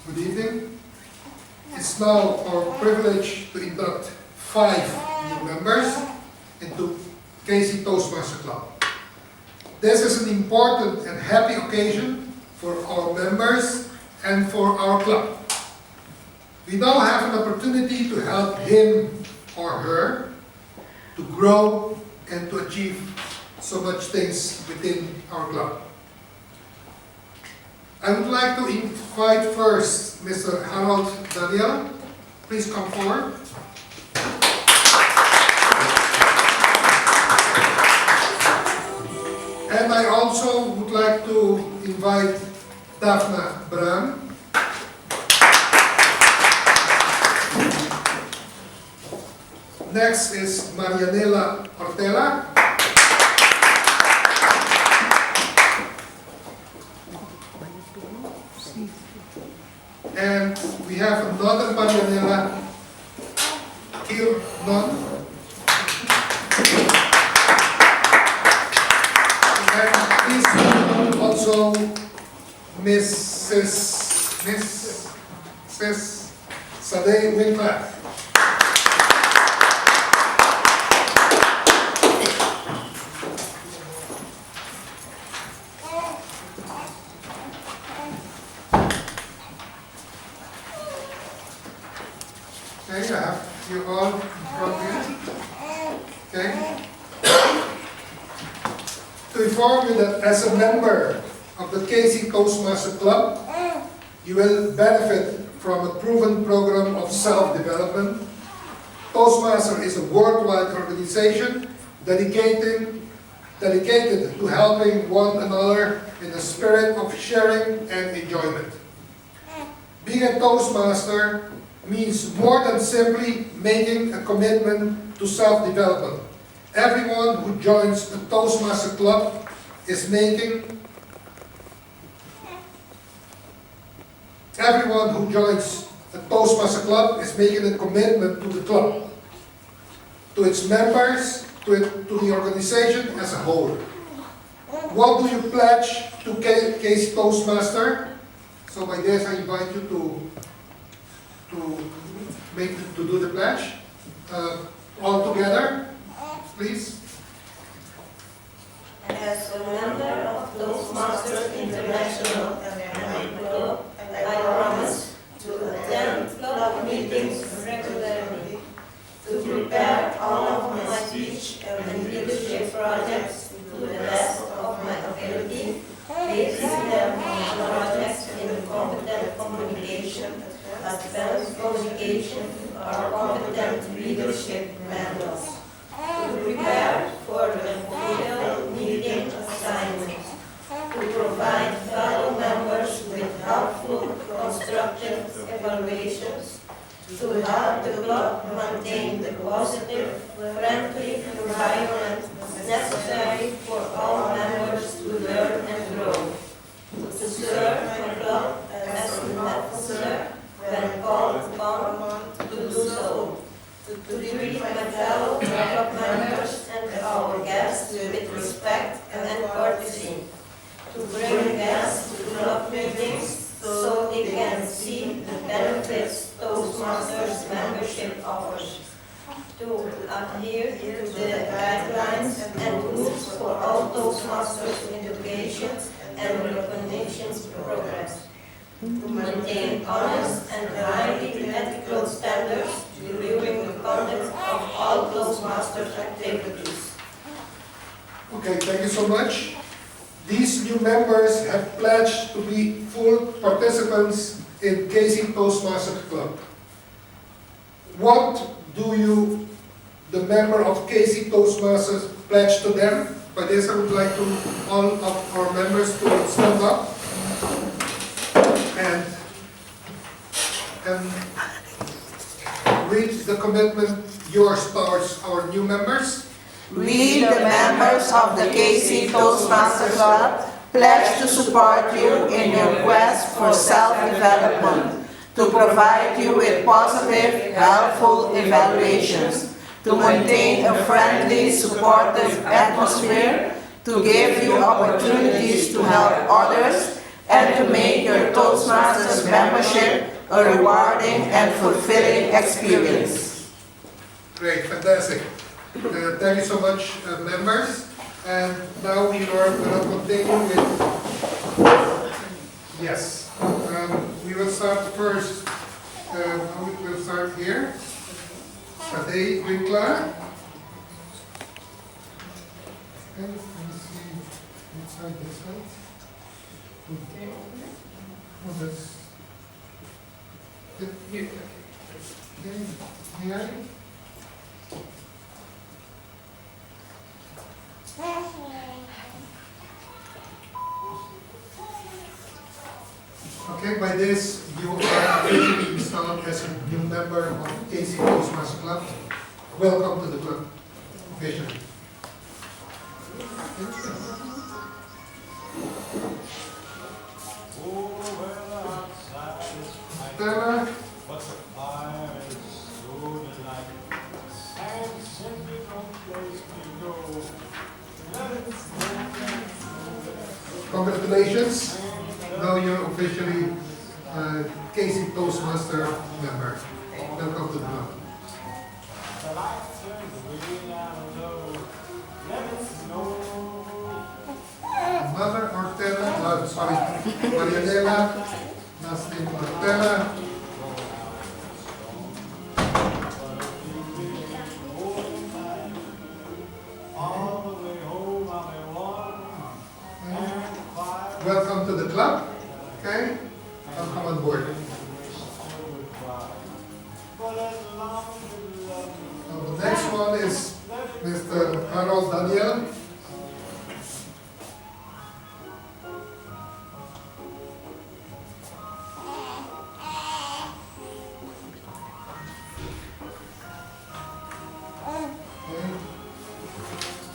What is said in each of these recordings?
Good evening. It's now our privilege to induct 5 new members into Kely Toastmaster Club. This is an important and happy occasion for our members and for our club. We now have an opportunity to help him or her to grow and to achieve so much things within our club. I would like to invite first Mr. Harold Daniel. Please come forward. And I also would like to invite Dafna Braam. Next is Marianela Ortela. And we have another Marianela Kirnon. And please also Mrs. Sade Winklaar. Okay, I have you all in front of you. Okay. To inform you that as a member of the Kely Toastmaster Club, you will benefit from a proven program of self-development. Toastmaster is a worldwide organization dedicated to helping one another in a spirit of sharing and enjoyment. Being a Toastmaster means more than simply making a commitment to self-development. Everyone who joins the Toastmaster Club is making a commitment to the club, to its members, to the organization as a whole. What do you pledge to Kely Toastmaster? So by this I invite you to do the pledge. All together, please. As a member of Toastmasters International and Club, I promise to attend club meetings regularly, to prepare all of my speech and leadership projects to the best of my ability, basing them on projects in competent communication, advanced communication, or competent leadership manuals, to prepare for the field meeting assignments, to provide fellow members with helpful, constructive evaluations, to help the club maintain the positive, friendly environment necessary for all members to learn and grow, to serve my club as an officer when called upon to do so, to treat my fellow club members and our guests with respect and courtesy, to bring guests to club meetings so they can see the benefits Toastmasters membership offers, to adhere to the guidelines and rules for all Toastmasters education and recognition programs, to maintain honest and highly ethical standards during the conduct of all Toastmasters activities. Okay, thank you so much. These new members have pledged to be full participants in Kely Toastmaster Club. What do you, the member of Kely Toastmasters, pledge to them? By this I would like to all of our members to stand up and read the commitment yours towards our new members. We, the members of the Kely Toastmaster Club, pledge to support you in your quest for self-development, to provide you with positive, helpful evaluations, to maintain a friendly, supportive atmosphere, to give you opportunities to help others, and to make your Toastmasters membership a rewarding and fulfilling experience. Great, fantastic. Thank you so much, members. And now we are going to continue with, yes, we will start first, we will start here. Today, Winklaar. Okay, let me see, inside this side. Okay. Oh, that's, here. Okay, here. Okay, by this, you are officially installed as a new member of KC Toastmasters Club. Welcome to the club, officially. Stella. Congratulations. Now you're officially KC Toastmaster member. Welcome to the club. Mother Ortela, sorry, Marianela, last name Ortela. Welcome to the club. Okay, welcome on board. Now the next one is Mr. Harold Daniel.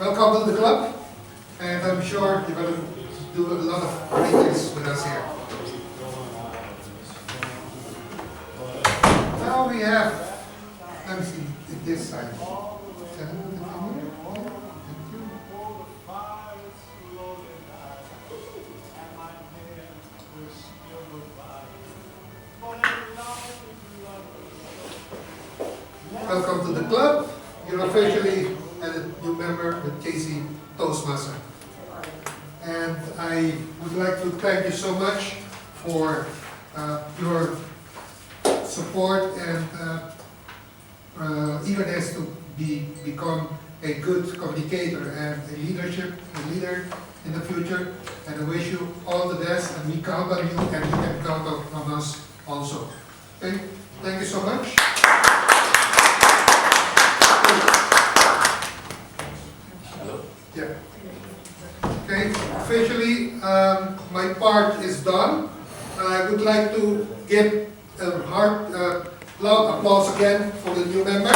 Welcome to the club, and I'm sure you're going to do a lot of great things with us here. Now we have, let me see, this side. Welcome to the club. You're officially a new member with KC Toastmaster. And I would like to thank you so much for your support and eagerness to become a good communicator and a leader in the future. And I wish you all the best, and we count on you, and you can count on us also. Okay, thank you so much. Yeah. Okay, officially, my part is done. I would like to give a loud applause again for the new members.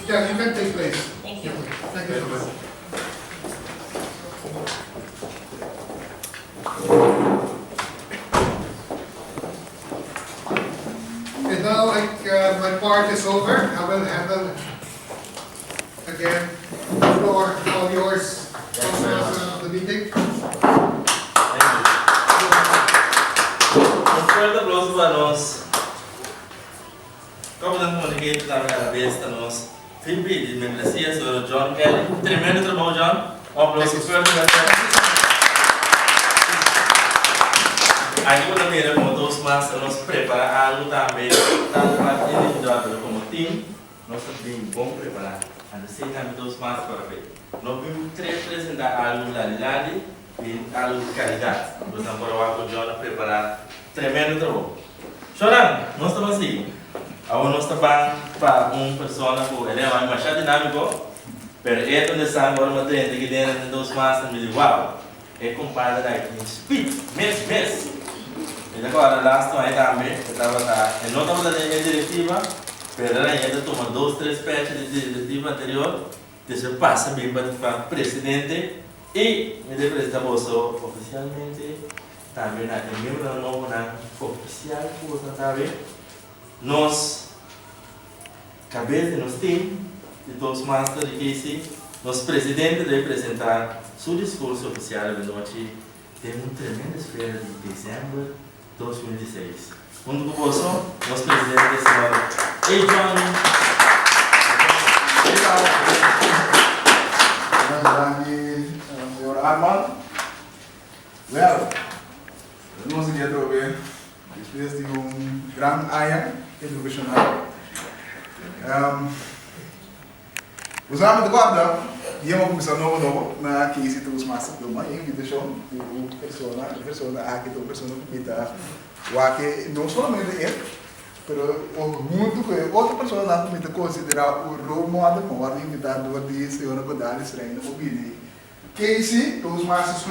Yeah, you can take place. Thank you. Thank you so much. And now, my part is over. I will handle again the floor, all yours. Of the meeting. Un fuerte aplauso para nós. Como nós comunicamos também a vez, nós VP de membresia, Sr. John Kely. Tremendo trabalho, John. Um aplauso forte para você. Aqui também, como Toastmasters, nós preparamos algo também, tanto para individual como time. Nós também bom preparar. A gente tem Toastmasters para ver. Nós vamos apresentar algo da realidade e algo de qualidade. Nós estamos para o John preparar tremendo trabalho. Choran, nós estamos assim. Agora nós estamos para uma pessoa que ele é mais dinâmico, mas é onde está agora uma trend que dentro de Toastmasters me diz, uau, é comparado com speed, mês. E agora lá estão aí também, eu não estava fazendo a diretiva, mas ela ainda toma 2, 3 patches de diretiva anterior, deixa passa bem para o presidente e me representa oficialmente também na Miembro Nobo na oficial também. Nós cabeça de nosso time de Toastmasters de KC, nosso presidente representar seu discurso oficial de noite tem uma tremenda espera de dezembro de 2016. Junto com você, nosso presidente, senhor Edjon. Senhor Armand. Well, nós queríamos ver depois de grande área educacional. Usamos de guarda, íamos começar novo na que se Toastmasters uma invitação de pessoa aqui do pessoa que está aqui não somente ele, mas muito que outra pessoa lá também considerar o role model como o invitado de senhora Godales reina o bini. Que se Toastmasters